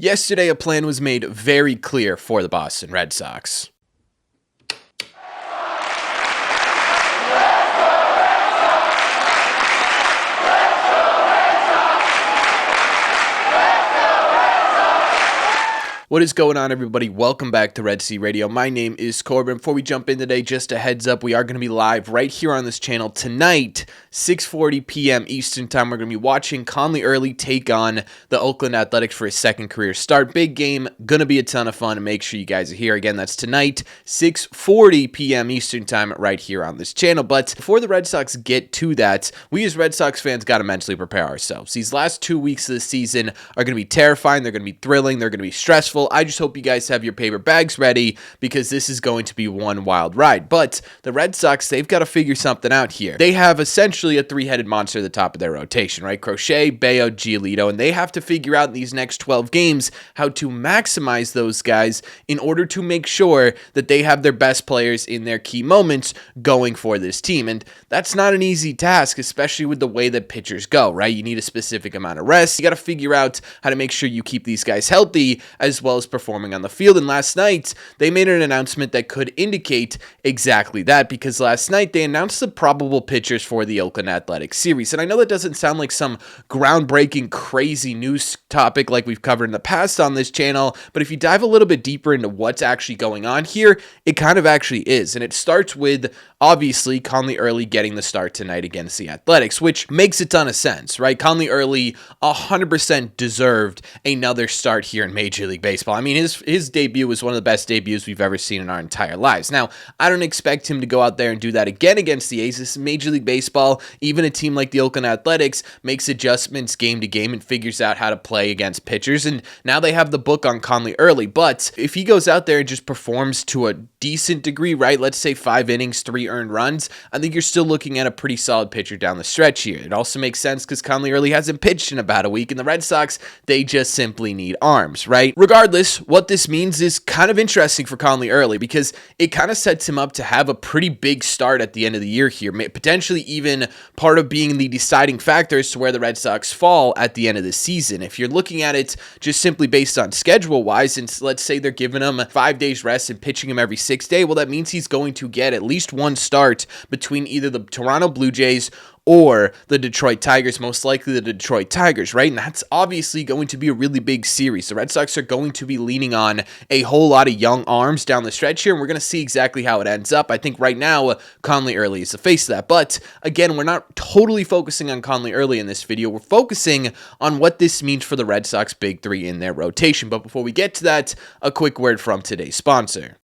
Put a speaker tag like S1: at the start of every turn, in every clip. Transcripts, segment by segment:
S1: Yesterday, a plan was made very clear for the Boston Red Sox. What is going on, everybody? Welcome back to Red Sea Radio. My name is Corbin. Before we jump in today, just a heads up, we are going to be live right here on this channel tonight, 6:40 p.m. Eastern Time. We're going to be watching Connelly Early take on the Oakland Athletics for his second career start. Big game, going to be a ton of fun, and make sure you guys are here. Again, that's tonight, 6:40 p.m. Eastern Time, right here on this channel. But before the Red Sox get to that, we as Red Sox fans got to mentally prepare ourselves. These last 2 weeks of the season are going to be terrifying. They're going to be thrilling. They're going to be stressful. I just hope you guys have your paper bags ready because this is going to be one wild ride. But the Red Sox, they've got to figure something out here. They have essentially a three-headed monster at the top of their rotation, right? Crochet, Bello, Giolito, and they have to figure out in these next 12 games how to maximize those guys in order to make sure that they have their best players in their key moments going for this team. And that's not an easy task, especially with the way that pitchers go, right? You need a specific amount of rest. You got to figure out how to make sure you keep these guys healthy as well as performing on the field. And last night, they made an announcement that could indicate exactly that, because last night they announced the probable pitchers for the Oakland Athletics series. And I know that doesn't sound like some groundbreaking, crazy news topic like we've covered in the past on this channel, but if you dive a little bit deeper into what's actually going on here, it kind of actually is. And it starts with, obviously, Connelly Early getting the start tonight against the Athletics, which makes a ton of sense, right? Connelly Early 100% deserved another start here in Major League Baseball. I mean, his debut was one of the best debuts we've ever seen in our entire lives. Now, I don't expect him to go out there and do that again against the A's. This is Major League Baseball. Even a team like the Oakland Athletics makes adjustments game to game and figures out how to play against pitchers, and now they have the book on Connelly Early. But if he goes out there and just performs to a decent degree, right, let's say 5 innings, 3 earned runs, I think you're still looking at a pretty solid pitcher down the stretch here. It also makes sense because Connelly Early hasn't pitched in about a week, and the Red Sox, they just simply need arms, right? Regardless, what this means is kind of interesting for Connelly Early because it kind of sets him up to have a pretty big start at the end of the year here, potentially even part of being the deciding factor as to where the Red Sox fall at the end of the season. If you're looking at it just simply based on schedule-wise, and let's say they're giving him 5 days rest and pitching him every 6th day, well, that means he's going to get at least one start between either the Toronto Blue Jays or the Detroit Tigers, most likely the Detroit Tigers, right? And that's obviously going to be a really big series. The Red Sox are going to be leaning on a whole lot of young arms down the stretch here, and we're going to see exactly how it ends up. I think right now, Connelly Early is the face of that. But again, we're not totally focusing on Connelly Early in this video. We're focusing on what this means for the Red Sox big three in their rotation. But before we get to that, a quick word from today's sponsor.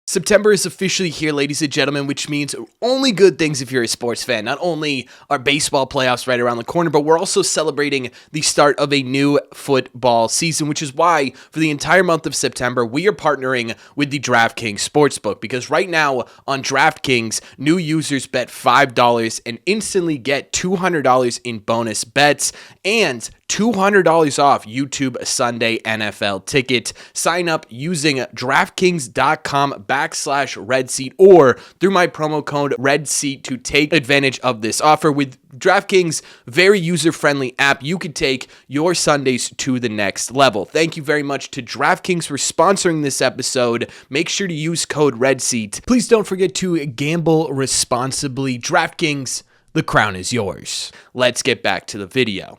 S1: September is officially here, ladies and gentlemen, which means only good things if you're a sports fan. Not only are baseball playoffs right around the corner, but we're also celebrating the start of a new football season, which is why for the entire month of September, we are partnering with the DraftKings Sportsbook, because right now on DraftKings, new users bet $5 and instantly get $200 in bonus bets and $200 off YouTube Sunday NFL ticket. Sign up using DraftKings.com/RedSeat or through my promo code RedSeat to take advantage of this offer. With DraftKings' very user-friendly app, you can take your Sundays to the next level. Thank you very much to DraftKings for sponsoring this episode. Make sure to use code RedSeat. Please don't forget to gamble responsibly. DraftKings, the crown is yours. Let's get back to the video.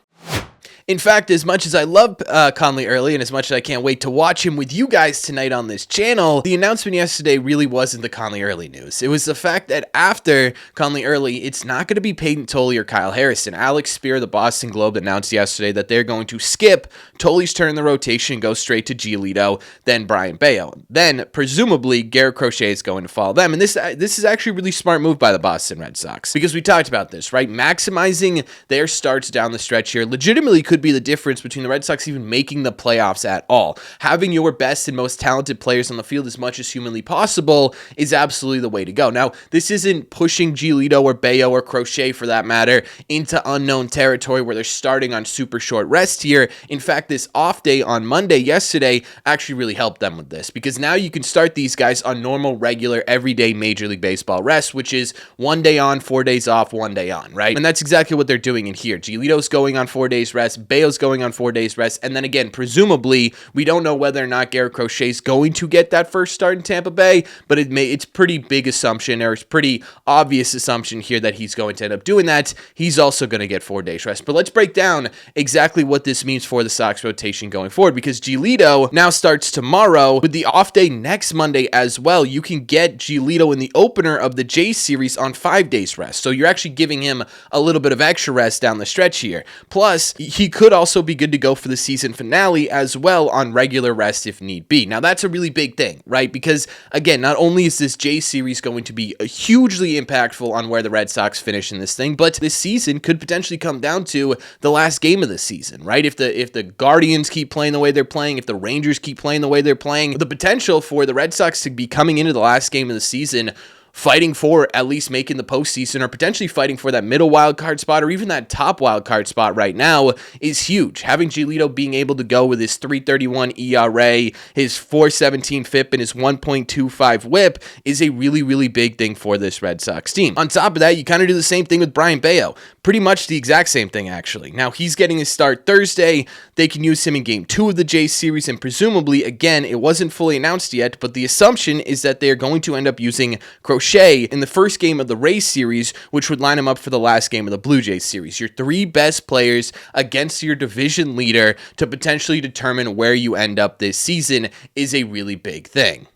S1: In fact, as much as I love Connelly Early and as much as I can't wait to watch him with you guys tonight on this channel, the announcement yesterday really wasn't the Connelly Early news. It was the fact that after Connelly Early, it's not going to be Payton, Tolle, or Kyle Harrison. Alex Spear of the Boston Globe announced yesterday that they're going to skip Tolle's turn in the rotation and go straight to Giolito, then Brayan Bello. Then, presumably, Garrett Crochet is going to follow them. And this is actually a really smart move by the Boston Red Sox, because we talked about this, right? Maximizing their starts down the stretch here legitimately could be the difference between the Red Sox even making the playoffs at all. Having your best and most talented players on the field as much as humanly possible is absolutely the way to go. Now, this isn't pushing Giolito or Bello or Crochet, for that matter, into unknown territory where they're starting on super short rest here. In fact, this off day on Monday yesterday actually really helped them with this, because now you can start these guys on normal, regular, everyday Major League Baseball rest, which is 1 day on, 4 days off, 1 day on, right? And that's exactly what they're doing in here. Giolito's going on 4 days rest. rest. Bello's going on 4 days rest. And then again, presumably, we don't know whether or not Garrett Crochet is going to get that first start in Tampa Bay, but it's pretty big assumption, or it's pretty obvious assumption here that he's going to end up doing that. He's also going to get 4 days rest. But let's break down exactly what this means for the Sox rotation going forward, because Giolito now starts tomorrow with the off day next Monday as well. You can get Giolito in the opener of the Jays series on 5 days rest. So you're actually giving him a little bit of extra rest down the stretch here. Plus, he could also be good to go for the season finale as well on regular rest if need be. Now, that's a really big thing, right? Because, again, not only is this Jays series going to be hugely impactful on where the Red Sox finish in this thing, but this season could potentially come down to the last game of the season, right? If the Guardians keep playing the way they're playing, if the Rangers keep playing the way they're playing, the potential for the Red Sox to be coming into the last game of the season fighting for at least making the postseason, or potentially fighting for that middle wild card spot, or even that top wild card spot right now, is huge. Having Giolito being able to go with his 3.31 ERA, his 4.17 FIP, and his 1.25 WHIP is a really, really big thing for this Red Sox team. On top of that, you kind of do the same thing with Brayan Bello. Pretty much the exact same thing, actually. Now, he's getting his start Thursday. They can use him in Game 2 of the Jays series, and presumably, again, it wasn't fully announced yet, but the assumption is that they're going to end up using Crochet in the first game of the Rays series, which would line him up for the last game of the Blue Jays series. Your 3 best players against your division leader to potentially determine where you end up this season is a really big thing.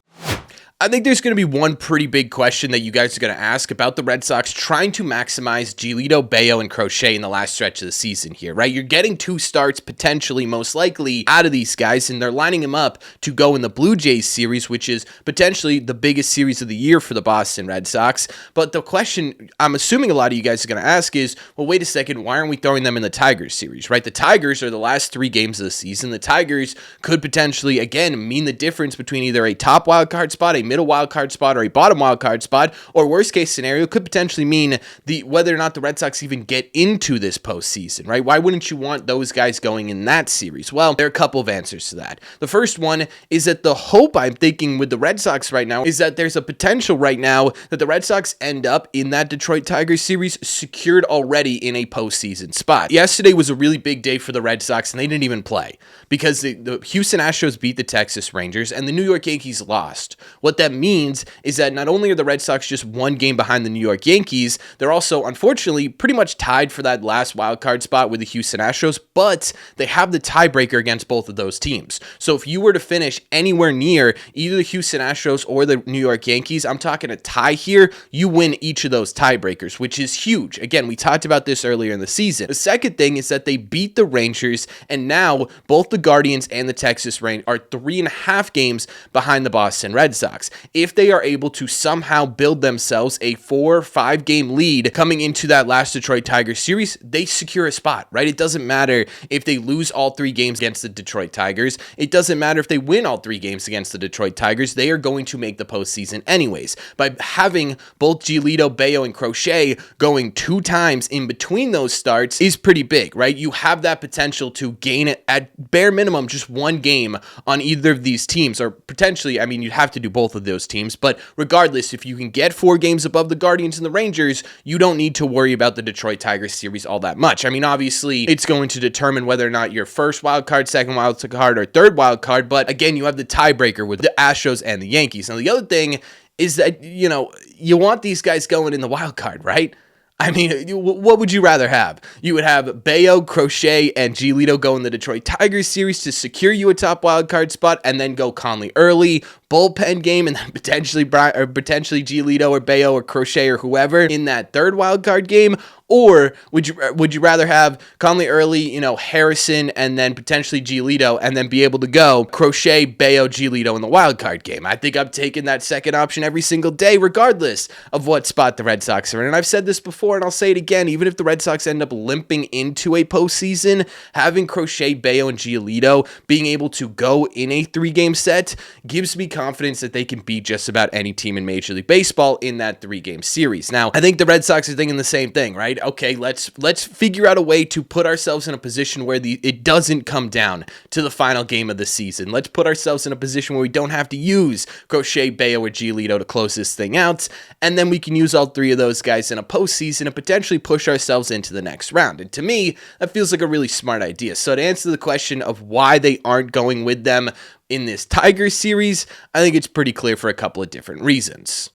S1: I think there's going to be one pretty big question that you guys are going to ask about the Red Sox trying to maximize Giolito, Bello, and Crochet in the last stretch of the season here, right? You're getting 2 starts potentially, most likely, out of these guys, and they're lining them up to go in the Blue Jays series, which is potentially the biggest series of the year for the Boston Red Sox. But the question I'm assuming a lot of you guys are going to ask is, well, wait a second, why aren't we throwing them in the Tigers series, right? The Tigers are the last 3 games of the season. The Tigers could potentially, again, mean the difference between either a top wild card spot, a middle wild card spot, or a bottom wild card spot, or worst case scenario could potentially mean whether or not the Red Sox even get into this postseason, right? Why wouldn't you want those guys going in that series? Well, there are a couple of answers to that. The first one is that the hope I'm thinking with the Red Sox right now is that there's a potential right now that the Red Sox end up in that Detroit Tigers series secured already in a postseason spot. Yesterday was a really big day for the Red Sox, and they didn't even play because the Houston Astros beat the Texas Rangers and the New York Yankees lost. What that means is that not only are the Red Sox just 1 game behind the New York Yankees, they're also, unfortunately, pretty much tied for that last wild card spot with the Houston Astros, but they have the tiebreaker against both of those teams. So if you were to finish anywhere near either the Houston Astros or the New York Yankees, I'm talking a tie here, you win each of those tiebreakers, which is huge. Again, we talked about this earlier in the season. The second thing is that they beat the Rangers, and now both the Guardians and the Texas Rangers are 3.5 games behind the Boston Red Sox. If they are able to somehow build themselves a 4 or 5 game lead coming into that last Detroit Tigers series, they secure a spot, right? It doesn't matter if they lose all 3 games against the Detroit Tigers. It doesn't matter if they win all 3 games against the Detroit Tigers. They are going to make the postseason anyways. By having both Giolito, Bello, and Crochet going 2 times in between those starts is pretty big, right? You have that potential to gain it at bare minimum just 1 game on either of these teams, or potentially, I mean, you'd have to do both of those teams, but regardless, if you can get 4 games above the Guardians and the Rangers, you don't need to worry about the Detroit Tigers series all that much. I mean, obviously, it's going to determine whether or not you're first wild card, second wild card, or third wild card, but again, you have the tiebreaker with the Astros and the Yankees. Now, the other thing is that, you want these guys going in the wild card, right? I mean, what would you rather have? You would have Bello, Crochet, and Giolito go in the Detroit Tigers series to secure you a top wild card spot, and then go Connelly Early, bullpen game, and then potentially Giolito or Bello or Crochet or whoever in that third wild card game? Or would you rather have Connelly Early, Harrison, and then potentially Giolito, and then be able to go Crochet, Bello, Giolito in the wild card game? I think I'm taking that second option every single day, regardless of what spot the Red Sox are in. And I've said this before, and I'll say it again, even if the Red Sox end up limping into a postseason, having Crochet, Bello, and Giolito being able to go in a 3-game set gives me confidence that they can beat just about any team in Major League Baseball in that 3-game series. Now, I think the Red Sox are thinking the same thing, right? Okay, let's figure out a way to put ourselves in a position where it doesn't come down to the final game of the season. Let's put ourselves in a position where we don't have to use Crochet, Bello, or Giolito to close this thing out, and then we can use all 3 of those guys in a postseason and potentially push ourselves into the next round. And to me, that feels like a really smart idea. So to answer the question of why they aren't going with them in this Tigers series, I think it's pretty clear for a couple of different reasons.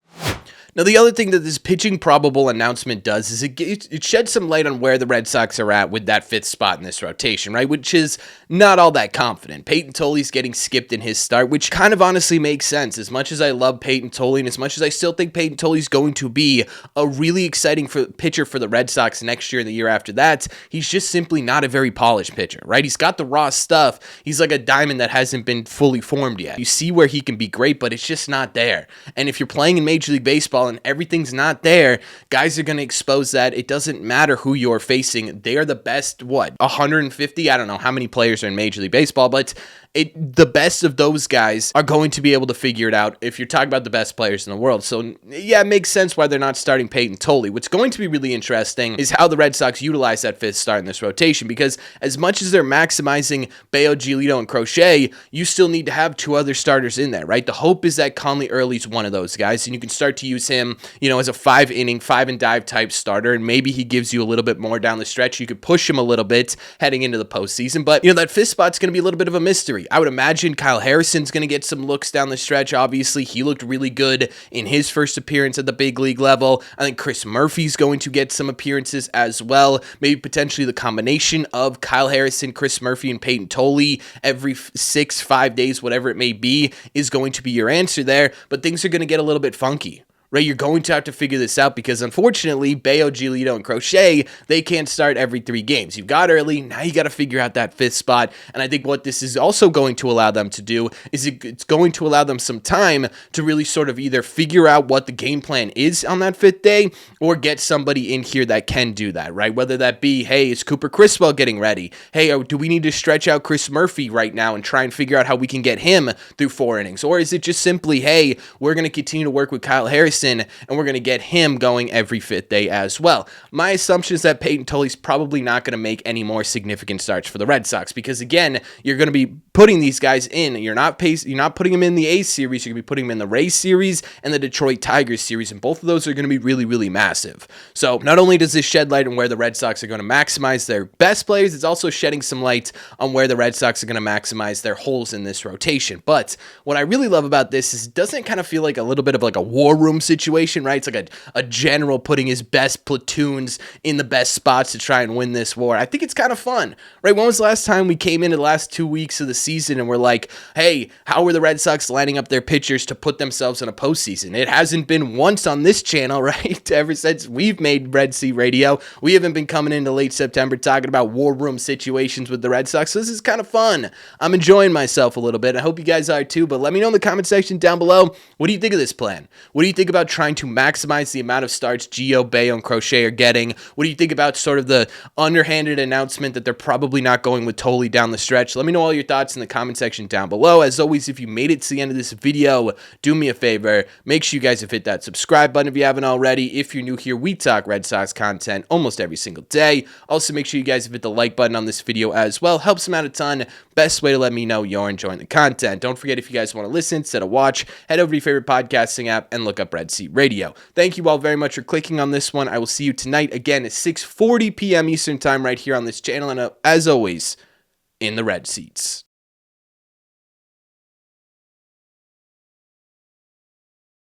S1: Now, the other thing that this pitching probable announcement does is it sheds some light on where the Red Sox are at with that 5th spot in this rotation, right? Which is not all that confident. Payton Tolle's getting skipped in his start, which kind of honestly makes sense. As much as I love Payton Tolle, and as much as I still think Payton Tolle's going to be a really exciting pitcher for the Red Sox next year and the year after that, he's just simply not a very polished pitcher, right? He's got the raw stuff. He's like a diamond that hasn't been fully formed yet. You see where he can be great, but it's just not there. And if you're playing in Major League Baseball and everything's not there, guys are going to expose that. It doesn't matter who you're facing. They are the best, 150? I don't know how many players are in Major League Baseball, but the best of those guys are going to be able to figure it out if you're talking about the best players in the world. So, yeah, it makes sense why they're not starting Payton Tolle. What's going to be really interesting is how the Red Sox utilize that 5th start in this rotation, because as much as they're maximizing Bello, Giolito, and Crochet, you still need to have 2 other starters in there, right? The hope is that Connelly Early's one of those guys, and you can start to use him, as a 5-inning, 5-and-dive type starter, and maybe he gives you a little bit more down the stretch. You could push him a little bit heading into the postseason, but, that 5th spot's going to be a little bit of a mystery. I would imagine Kyle Harrison's going to get some looks down the stretch. Obviously, he looked really good in his first appearance at the big league level. I think Chris Murphy's going to get some appearances as well. Maybe potentially the combination of Kyle Harrison, Chris Murphy, and Payton Tolle every 5 days, whatever it may be, is going to be your answer there. But things are going to get a little bit funky. Right, you're going to have to figure this out because, unfortunately, Bello, Giolito, and Crochet, they can't start every 3 games. You've got Early, now you got to figure out that 5th spot, and I think what this is also going to allow them to do is it's going to allow them some time to really sort of either figure out what the game plan is on that 5th day or get somebody in here that can do that, right? Whether that be, hey, is Cooper Criswell getting ready? Hey, do we need to stretch out Chris Murphy right now and try and figure out how we can get him through 4 innings? Or is it just simply, hey, we're going to continue to work with Kyle Harrison and we're going to get him going every 5th day as well? My assumption is that Payton Tolle's probably not going to make any more significant starts for the Red Sox because, again, you're going to be putting these guys in. You're not putting them in the A's series. You're going to be putting them in the Rays series and the Detroit Tigers series, and both of those are going to be really, really massive. So not only does this shed light on where the Red Sox are going to maximize their best players, it's also shedding some light on where the Red Sox are going to maximize their holes in this rotation. But what I really love about this is it doesn't kind of feel like a little bit of like a war room situation, right? It's like a general putting his best platoons in the best spots to try and win this war. I think it's kind of fun, right? When was the last time we came into the last 2 weeks of the season and we're like, hey, how are the Red Sox lining up their pitchers to put themselves in a postseason? It hasn't been once on this channel, right? Ever since we've made Red Sea Radio, we haven't been coming into late September talking about war room situations with the Red Sox. So this is kind of fun. I'm enjoying myself a little bit. I hope you guys are too, but let me know in the comment section down below, what do you think of this plan? What do you think about trying to maximize the amount of starts Gio, Bello, and Crochet are getting? What do you think about sort of the underhanded announcement that they're probably not going with Tolle down the stretch? Let me know all your thoughts in the comment section down below. As always, if you made it to the end of this video, do me a favor, make sure you guys have hit that subscribe button if you haven't already. If you're new here, we talk Red Sox content almost every single day. Also, make sure you guys have hit the like button on this video as well. Helps them out a ton. Best way to let me know you're enjoying the content. Don't forget, if you guys want to listen instead of watch, head over to your favorite podcasting app and look up Red Sea Radio. Thank you all very much for clicking on this one. I will see you tonight again at 6:40 p.m. Eastern Time right here on this channel. And as always, in the Red Seats.